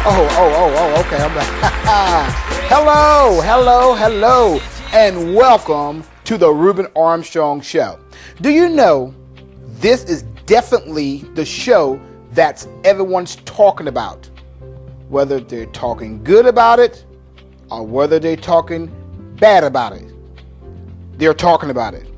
Okay. I'm back. Hello, and welcome to the Reuben Armstrong Show. Do you know this is definitely the show that's everyone's talking about? Whether they're talking good about it or whether they're talking bad about it. They're talking about it.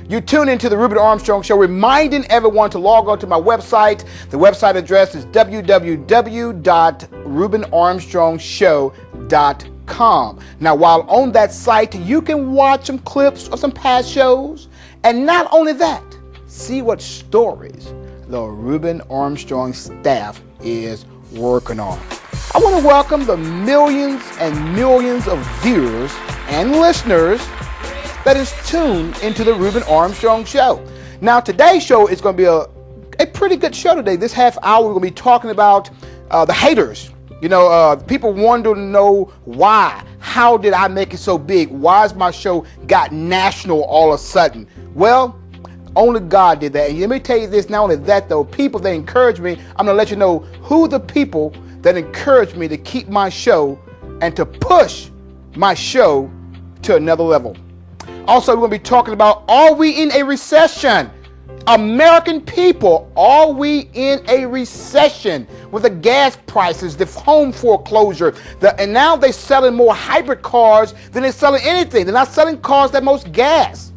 You tune into the Reuben Armstrong Show, reminding everyone to log on to my website. The website address is www.reubenarmstrongshow.com. Now, while on that site, you can watch some clips of some past shows. And not only that, see what stories the Reuben Armstrong staff is working on. I want to welcome the millions and millions of viewers and listeners that is tuned into the Reuben Armstrong Show. Now, today's show is going to be a pretty good show today. This half hour, we're going to be talking about the haters. People want to know why. How did I make it so big? Why is my show got national all of a sudden? Well, only God did that. And let me tell you this, not only that, though, people that encourage me, I'm going to let you know who the people that encourage me to keep my show and to push my show to another level. Also, we're going to be talking about, are we in a recession? American people, are we in a recession with the gas prices, the home foreclosure, and now they're selling more hybrid cars than they're selling anything. They're not selling cars that most gas.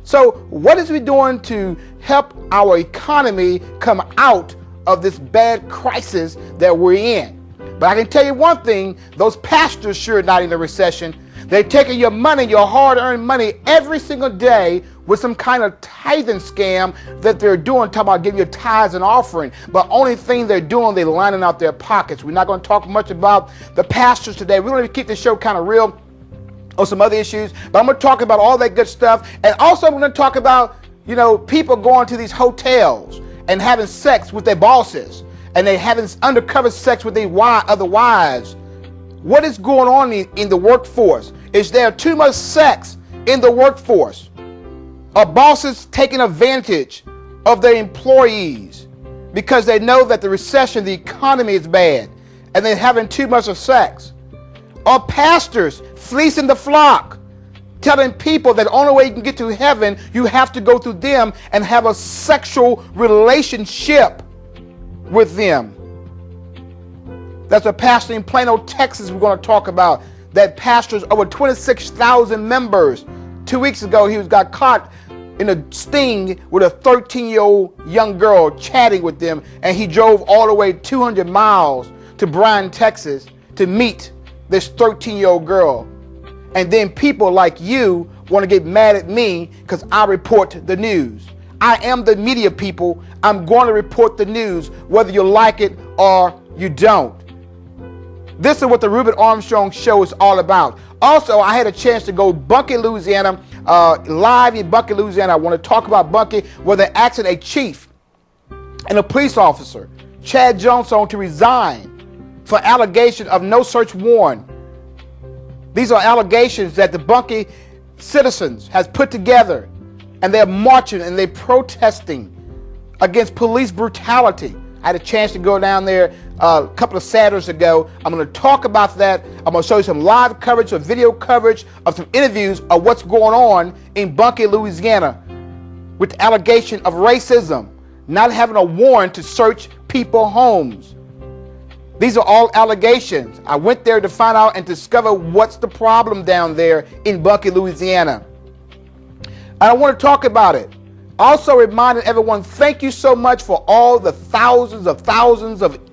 So what is we doing to help our economy come out of this bad crisis that we're in? But I can tell you one thing, those pastors sure are not in a recession. They're taking your money, your hard-earned money, every single day with some kind of tithing scam that they're doing, talking about giving you tithes and offering. But only thing they're doing, they're lining out their pockets. We're not going to talk much about the pastors today. We're going to keep the show kind of real on some other issues. But I'm going to talk about all that good stuff. And also I'm going to talk about, people going to these hotels and having sex with their bosses. And they having undercover sex with their other wives. What is going on in the workforce? Is there too much sex in the workforce? Are bosses taking advantage of their employees because they know that the recession, the economy is bad, and they're having too much of sex? Are pastors fleecing the flock, telling people that the only way you can get to heaven, you have to go through them and have a sexual relationship with them? That's a pastor in Plano, Texas we're going to talk about. That pastor's over 26,000 members. 2 weeks ago, he got caught in a sting with a 13-year-old young girl chatting with them, and he drove all the way 200 miles to Bryan, Texas to meet this 13-year-old girl. And then people like you want to get mad at me because I report the news. I am the media, people. I'm going to report the news, whether you like it or you don't. This is what the Reuben Armstrong Show is all about. Also, I had a chance to go Bunkie, Louisiana, live in Bunkie, Louisiana. I want to talk about Bunkie, where they're asking a chief and a police officer, Chad Johnson, to resign for allegation of no search warrant. These are allegations that the Bunkie citizens has put together, and they're marching and they're protesting against police brutality. I had a chance to go down there a couple of Saturdays ago. I'm going to talk about that. I'm going to show you some live coverage, some video coverage of some interviews of what's going on in Bunkie, Louisiana, with the allegation of racism, not having a warrant to search people's homes. These are all allegations. I went there to find out and discover what's the problem down there in Bunkie, Louisiana. And I want to talk about it. Also reminding everyone, thank you so much for all the thousands of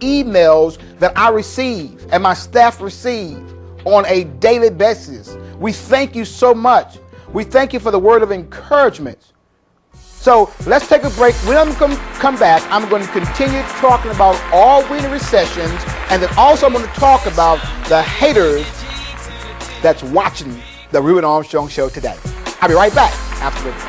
emails that I receive and my staff receive on a daily basis. We thank you so much. We thank you for the word of encouragement. So let's take a break. When I'm going to come back, I'm going to continue talking about all winter recessions, and then also I'm going to talk about the haters that's watching the Reuben Armstrong Show today. I'll be right back after this.